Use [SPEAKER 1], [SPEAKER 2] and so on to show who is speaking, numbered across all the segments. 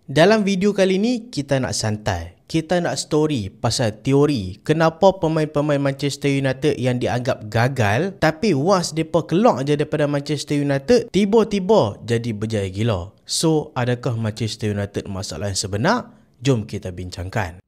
[SPEAKER 1] Dalam video kali ni, kita nak santai. Kita nak story pasal teori kenapa pemain-pemain Manchester United yang dianggap gagal, tapi once mereka keluar je daripada Manchester United, tiba-tiba jadi berjaya gila. So, adakah Manchester United masalah yang sebenar? Jom kita bincangkan.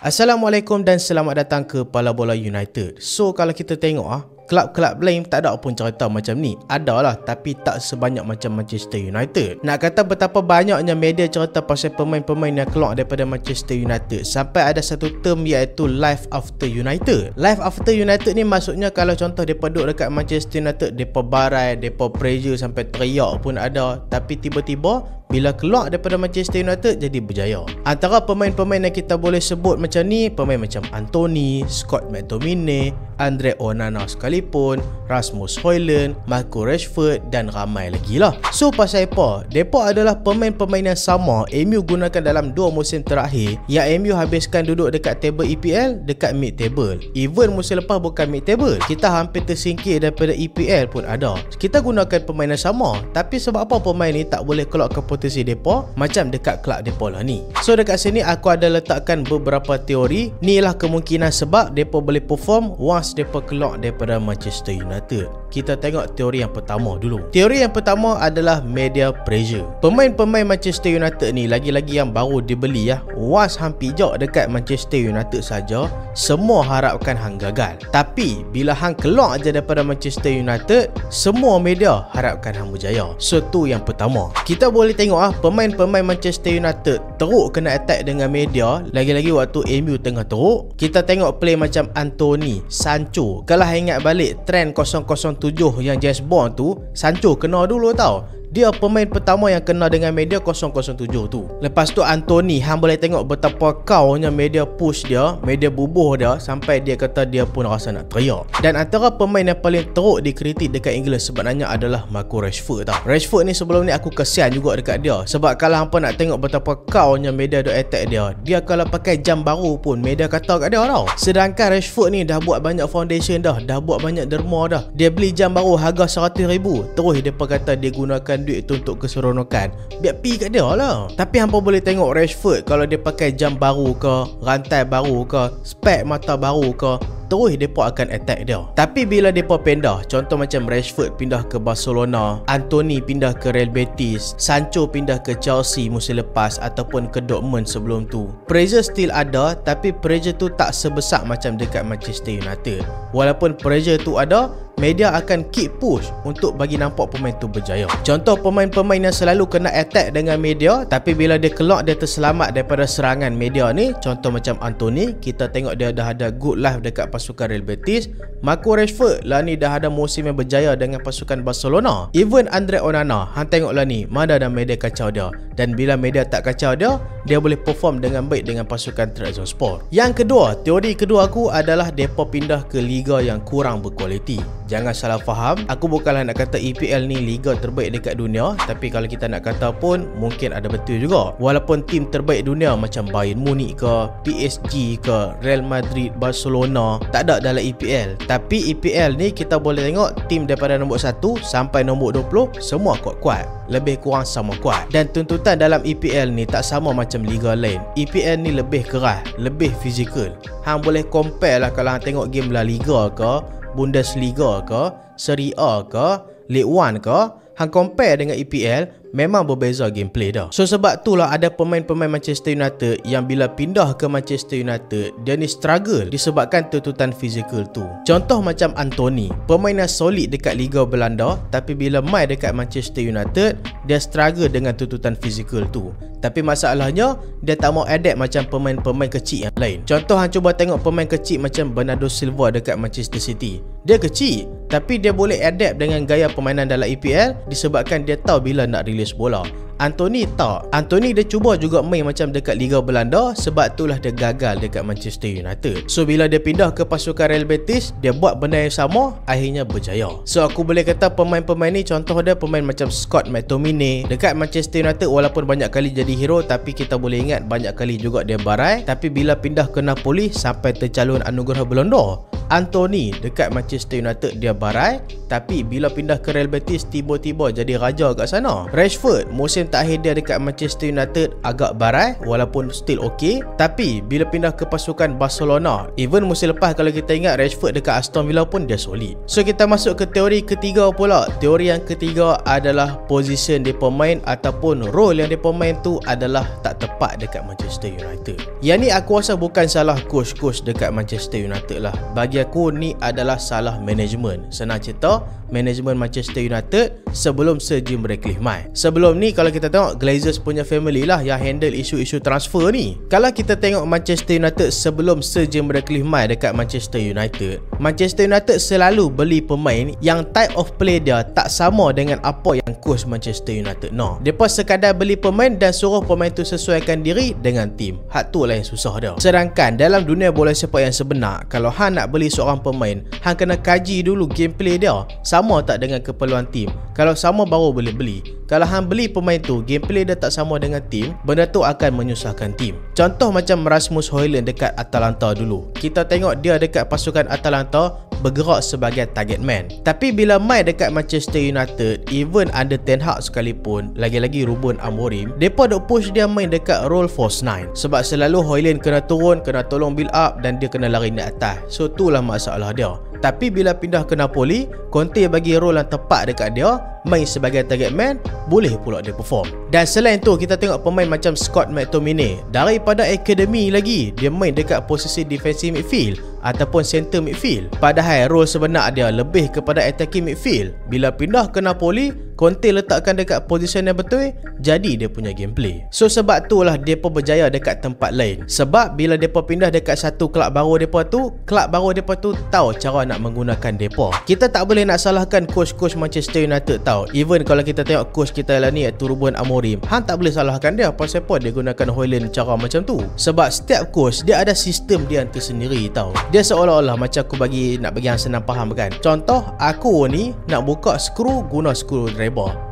[SPEAKER 1] Assalamualaikum dan selamat datang ke Pala Bola United. So kalau kita tengok kelab-kelab lain tak ada pun cerita macam ni. Adalah, tapi tak sebanyak macam Manchester United. Nak kata betapa banyaknya media cerita pasal pemain-pemain yang keluar daripada Manchester United, sampai ada satu term iaitu Life After United. Life After United ni maksudnya kalau contoh mereka duduk dekat Manchester United, mereka barai, mereka pressure sampai teriak pun ada, tapi tiba-tiba bila keluar daripada Manchester United jadi berjaya. Antara pemain-pemain yang kita boleh sebut macam ni, pemain macam Antony, Scott McTominay, Andre Onana sekalipun, Rasmus Højlund, Marcus Rashford dan ramai lagi lah. So pasal apa? Mereka adalah pemain-pemain yang sama MU gunakan dalam 2 musim terakhir, yang MU habiskan duduk dekat table EPL, dekat mid table. Even musim lepas bukan mid table, kita hampir tersingkir daripada EPL pun ada. Kita gunakan pemain yang sama, tapi sebab apa pemain ni tak boleh keluar ke potensi depa macam dekat kelab depa lah ni. So dekat sini aku ada letakkan beberapa teori. Ni lah kemungkinan sebab depa boleh perform once depa keluar daripada Manchester United. Kita tengok teori yang pertama dulu. Teori yang pertama adalah media pressure. Pemain-pemain Manchester United ni, lagi-lagi yang baru dibeli once hang pijak dekat Manchester United saja, semua harapkan hang gagal. Tapi bila hang keluar je daripada Manchester United, semua media harapkan hang berjaya. So tu yang pertama. Kita boleh tengok pemain-pemain Manchester United teruk kena attack dengan media, lagi-lagi waktu MU tengah teruk. Kita tengok play macam Antony, Sancho. Kalau ingat balik trend 007 yang James Bond tu, Sancho kena dulu tau. Dia pemain pertama yang kena dengan media 007 tu. Lepas tu Antony, hang boleh tengok betapa kaunya media push dia, media bubuh dia, sampai dia kata dia pun rasa nak teriak. Dan antara pemain yang paling teruk dikritik dekat Inggeris sebenarnya adalah Marcus Rashford tau. Rashford ni sebelum ni aku kesian juga dekat dia, sebab kalau hampa nak tengok betapa kaunya media duk attack dia, dia kalau pakai jam baru pun media kata kat dia tau. Sedangkan Rashford ni dah buat banyak foundation dah buat banyak derma dah. Dia beli jam baru harga 100,000, terus depa kata dia gunakan duit tu untuk keseronokan. Biar pi kat dia lah. Tapi hampa boleh tengok Rashford kalau dia pakai jam baru ke, rantai baru ke, spek mata baru ke, terus mereka akan attack dia. Tapi bila mereka pindah, contoh macam Rashford pindah ke Barcelona, Antony pindah ke Real Betis, Sancho pindah ke Chelsea musim lepas ataupun ke Dortmund sebelum tu, pressure still ada, tapi pressure tu tak sebesar macam dekat Manchester United. Walaupun pressure tu ada, media akan keep push untuk bagi nampak pemain tu berjaya. Contoh pemain-pemain yang selalu kena attack dengan media, tapi bila dia keluar dia terselamat daripada serangan media ni, contoh macam Antony, kita tengok dia dah ada good life dekat pasukan Real Betis. Marcus Rashford lah ni dah ada musim yang berjaya dengan pasukan Barcelona. Even Andre Onana, hang tengok lah ni, mana dah media kacau dia. Dan bila media tak kacau dia, dia boleh perform dengan baik dengan pasukan Trabzonspor. Yang kedua, teori kedua aku adalah depa pindah ke liga yang kurang berkualiti. Jangan salah faham, aku bukanlah nak kata EPL ni liga terbaik dekat dunia, tapi kalau kita nak kata pun mungkin ada betul juga. Walaupun tim terbaik dunia macam Bayern Munich ke, PSG ke, Real Madrid, Barcelona tak ada dalam EPL, tapi EPL ni kita boleh tengok tim daripada nombor 1 sampai nombor 20 semua kuat-kuat, lebih kurang sama kuat. Dan tuntutan dalam EPL ni tak sama macam liga lain. EPL ni lebih keras, lebih fizikal. Hang boleh compare lah kalau hang tengok game La Liga ke, Bundesliga ke, Serie A ke, League One ke, hang compare dengan EPL, memang berbeza gameplay dah. So sebab itulah ada pemain-pemain Manchester United yang bila pindah ke Manchester United, dia ni struggle disebabkan tuntutan fizikal tu. Contoh macam Antony, pemain yang solid dekat Liga Belanda, tapi bila main dekat Manchester United, dia struggle dengan tuntutan fizikal tu. Tapi masalahnya, dia tak mau adapt macam pemain-pemain kecil yang lain. Contoh hang cuba tengok pemain kecil macam Bernardo Silva dekat Manchester City. Dia kecil, tapi dia boleh adapt dengan gaya permainan dalam EPL disebabkan dia tahu bila nak release tulis bola. Anthony tak. Anthony dia cuba juga main macam dekat Liga Belanda, sebab itulah dia gagal dekat Manchester United. So bila dia pindah ke pasukan Real Betis, dia buat benda yang sama, akhirnya berjaya. So aku boleh kata pemain-pemain ni contoh dia pemain macam Scott McTominay dekat Manchester United, walaupun banyak kali jadi hero, tapi kita boleh ingat banyak kali juga dia barai. Tapi bila pindah ke Napoli sampai tercalon anugerah Ballon d'Or. Anthony dekat Manchester United dia barai, tapi bila pindah ke Real Betis tiba-tiba jadi raja kat sana. Rashford musim terakhir dia dekat Manchester United agak barai, walaupun still okay, tapi bila pindah ke pasukan Barcelona, even musim lepas kalau kita ingat Rashford dekat Aston Villa pun dia solid. So kita masuk ke teori ketiga pula. Teori yang ketiga adalah position dia pemain ataupun role yang dia pemain tu adalah tak tepat dekat Manchester United. Yang ni aku rasa bukan salah coach-coach dekat Manchester United lah. Bagi aku ni adalah salah management. Senang cerita, management Manchester United sebelum Sir Jim Ratcliffe mai. Sebelum ni kalau kita tengok Glazers punya family lah yang handle isu-isu transfer ni. Kalau kita tengok Manchester United sebelum Sir Jim Ratcliffe mai dekat Manchester United, Manchester United selalu beli pemain yang type of play dia tak sama dengan apa yang coach Manchester United nak. Depa sekadar beli pemain dan suruh pemain tu sesuaikan diri dengan tim. Hak tu lah yang susah dia. Sedangkan dalam dunia bola sepak yang sebenar, kalau hang nak beli seorang pemain, hang kena kaji dulu gameplay dia sama tak dengan keperluan tim. Kalau sama baru boleh beli. Kalau hang beli pemain tu gameplay dia tak sama dengan tim, benda tu akan menyusahkan tim. Contoh macam Rasmus Højlund dekat Atalanta dulu. Kita tengok dia dekat pasukan Atalanta bergerak sebagai target man. Tapi bila main dekat Manchester United, even under Ten Hag sekalipun, lagi-lagi Ruben Amorim, depa dok push dia main dekat role false 9. Sebab selalu Højlund kena turun, kena tolong build up dan dia kena lari naik atas. So itulah masalah dia. Tapi bila pindah ke Napoli, Conte bagi role yang tepat dekat dia, main sebagai target man, boleh pula dia perform. Dan selain tu kita tengok pemain macam Scott McTominay, daripada akademi lagi dia main dekat posisi defensive midfield ataupun center midfield, padahal role sebenar dia lebih kepada attacking midfield. Bila pindah ke Napoli, Conte letakkan dekat position yang betul, jadi dia punya gameplay. So sebab tu lah depa berjaya dekat tempat lain. Sebab bila depa pindah dekat satu kelab baru depa tu, kelab baru depa tu tahu cara nak menggunakan depa. Kita tak boleh nak salahkan coach-coach Manchester United tau. Even kalau kita tengok coach kita lah ni iaitu Ruben Amorim, hang tak boleh salahkan dia pasal apa dia gunakan Højlund cara macam tu. Sebab setiap coach dia ada sistem dia yang tersendiri tau. Dia seolah-olah macam aku nak bagi hang senang faham kan. Contoh, aku ni nak buka skru guna screwdriver.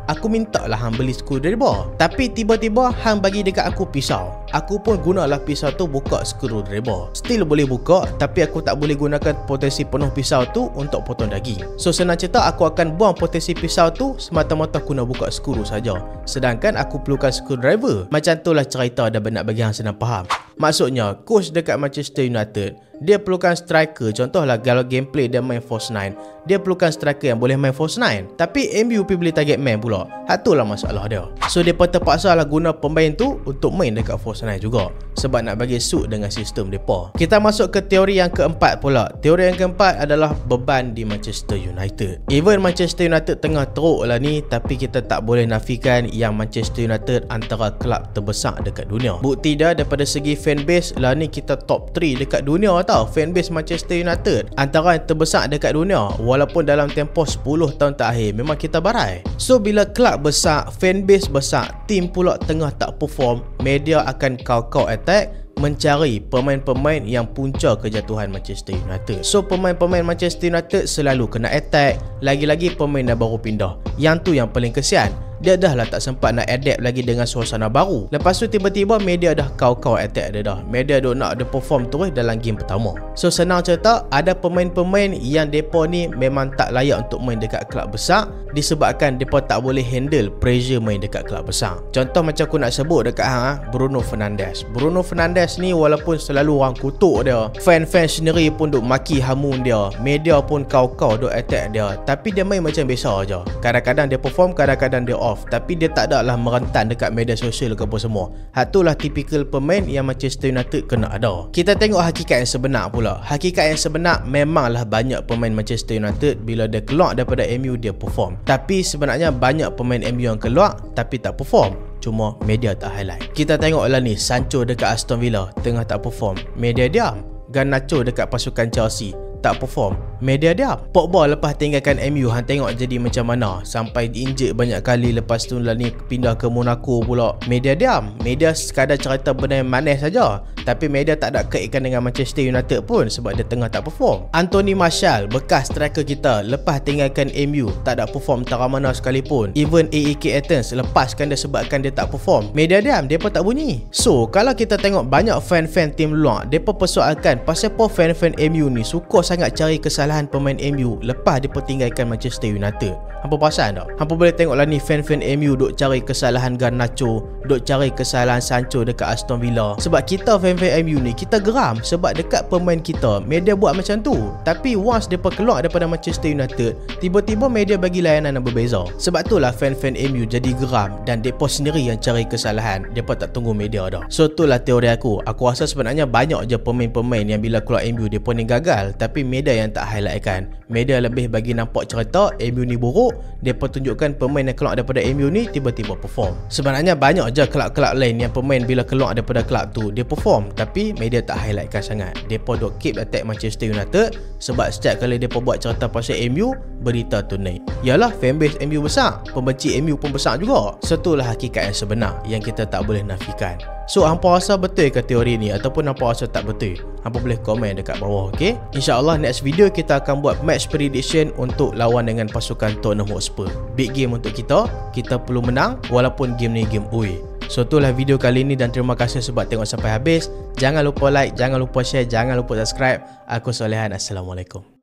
[SPEAKER 1] Aku minta lah hang beli screwdriver, tapi tiba-tiba hang bagi dekat aku pisau. Aku pun gunalah pisau tu buka screwdriver. Still boleh buka, tapi aku tak boleh gunakan potensi penuh pisau tu untuk potong daging. So senang cerita, aku akan buang potensi pisau tu semata-mata guna buka skru saja. Sedangkan aku perlukan screwdriver. Macam tu lah cerita dah nak bagi hang senang faham. Maksudnya, coach dekat Manchester United, dia perlukan striker. Contohlah kalau gameplay dia main false 9, dia perlukan striker yang boleh main false 9. Tapi MU pergi beli target man pula. Itulah masalah dia. So dia terpaksa lah guna pemain tu untuk main dekat false 9 juga, sebab nak bagi suit dengan sistem depa. Kita masuk ke teori yang keempat pula. Teori yang keempat adalah beban di Manchester United. Even Manchester United tengah teruk lah ni, tapi kita tak boleh nafikan yang Manchester United antara kelab terbesar dekat dunia. Bukti dia daripada segi fanbase lah ni, kita top 3 dekat dunia tau. Fanbase Manchester United antara yang terbesar dekat dunia, walaupun dalam tempoh 10 tahun terakhir memang kita barai. So bila kelab besar, fanbase besar, tim pula tengah tak perform, media akan kau-kau attack mencari pemain-pemain yang punca kejatuhan Manchester United. So pemain-pemain Manchester United selalu kena attack, lagi-lagi pemain dah baru pindah. Yang tu yang paling kesian. Dia dah lah tak sempat nak adapt lagi dengan suasana baru. Lepas tu tiba-tiba media dah kau-kau attack dia dah. Media dah nak dia perform terus dalam game pertama. So senang cerita, ada pemain-pemain yang depa ni memang tak layak untuk main dekat kelab besar, disebabkan depa tak boleh handle pressure main dekat kelab besar. Contoh macam aku nak sebut dekat hang, Bruno Fernandes. Bruno Fernandes ni walaupun selalu orang kutuk dia, fan-fan sendiri pun duk maki hamun dia, media pun kau-kau duk attack dia, tapi dia main macam biasa aja. Kadang-kadang dia perform, kadang-kadang dia off, tapi dia tak ada lah merentan dekat media sosial ke apa semua. Itulah tipikal pemain yang Manchester United kena ada. Kita tengok hakikat yang sebenar pula. Hakikat yang sebenar, memanglah banyak pemain Manchester United bila dia keluar daripada MU dia perform. Tapi sebenarnya banyak pemain MU yang keluar tapi tak perform, cuma media tak highlight. Kita tengoklah ni, Sancho dekat Aston Villa tengah tak perform, media diam. Garnacho dekat pasukan Chelsea tak perform, media diam. Pogba lepas tinggalkan MU, hang tengok jadi macam mana, sampai injek banyak kali, lepas tu lah ni pindah ke Monaco pula. Media diam. Media sekadar cerita benda yang manis saja, tapi media tak ada kaitkan dengan Manchester United pun sebab dia tengah tak perform. Anthony Martial, bekas striker kita, lepas tinggalkan MU tak ada perform tara mana sekalipun. Even AEK Athens lepaskan dia sebabkan dia tak perform, media diam, depa tak bunyi. So kalau kita tengok banyak fan-fan tim luar, depa persoalkan pasal apa fan-fan MU ni suka sangat cari kesalahan pemain MU lepas depa tinggalkan Manchester United. Hampa perasan tak? Hampa boleh tengoklah ni fan-fan MU duk cari kesalahan Garnacho, duk cari kesalahan Sancho dekat Aston Villa. Sebab kita fan-fan MU ni, kita geram sebab dekat pemain kita media buat macam tu. Tapi once depa keluar daripada Manchester United, tiba-tiba media bagi layanan yang berbeza. Sebab itulah fan-fan MU jadi geram dan depa sendiri yang cari kesalahan, depa tak tunggu media dah. So itulah teori aku. Aku rasa sebenarnya banyak je pemain-pemain yang bila keluar MU depa ni gagal, tapi media yang tak highlightkan. Media lebih bagi nampak cerita MU ni buruk, depa tunjukkan pemain yang keluar daripada MU ni tiba-tiba perform. Sebenarnya banyak je kelab-kelab lain yang pemain bila keluar daripada kelab tu dia perform, tapi media tak highlightkan sangat. Depa duk keep attack Manchester United sebab setiap kali depa buat cerita pasal MU, berita tu naik. Yalah, fanbase MU besar, pembenci MU pun besar juga. So itulah hakikat yang sebenar yang kita tak boleh nafikan. So hampa rasa betul ke teori ni ataupun hampa rasa tak betul? Hampa boleh komen dekat bawah, okey? InsyaAllah next video kita akan buat match prediction untuk lawan dengan pasukan Tottenham Hotspur. Big game untuk kita, kita perlu menang walaupun game ni game away. So itulah video kali ni dan terima kasih sebab tengok sampai habis. Jangan lupa like, jangan lupa share, jangan lupa subscribe. Aku Solehan, Assalamualaikum.